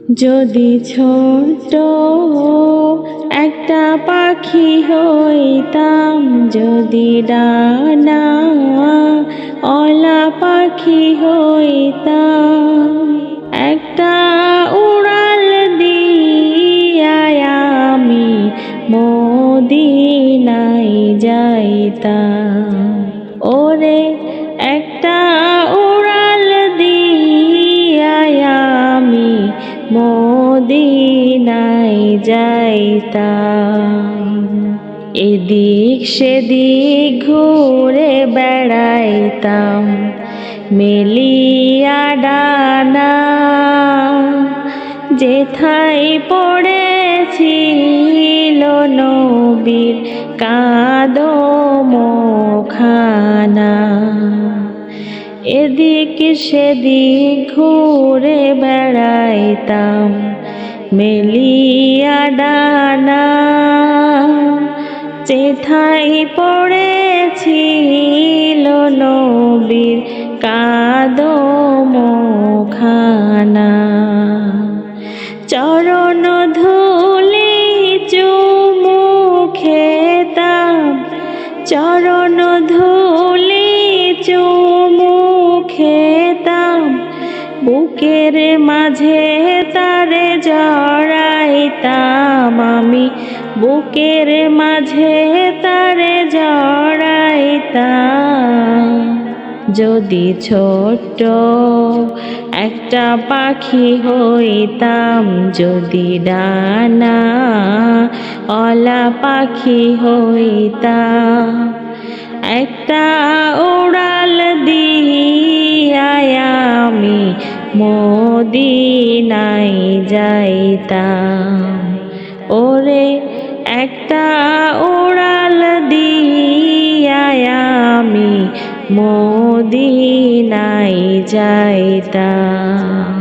যদি ছোট্ট একটা পাখি হইতাম, যদি ডানা অলা পাখি হইতাম, একটা উড়াল দিয়া আমি মদিনায় যাইতাম। ওরে একটা উড়াল দিয়া আমি মদিনায় যাইতাম। এদিক সেদিক ঘুরে বেড়াইতাম মেলিয়া ডানা, যেথায় পড়েছিল নবীর কদমখানা। এদিক সেদিক ঘুরে বেড়াইতাম মেলিয়া ডানা, যেথায় পড়েছিল নবীর কদমখানা। চরণ ধুলি চুমু খেতাম, চরণ ধুলি চুমু খেতাম, বুকের মাঝে তারে জড়াইতাম আমি, বুকের মাঝে তারে জড়াইতাম। যদি ছোট্ট একটা পাখি হইতাম, যদি ডানা অলা পাখি হইতাম, একটা উড়াল দিয়া আমি মদিনায় যাইতাম। ওরে একটা উড়াল দিয়া আমি মদিনায় যাইতাম।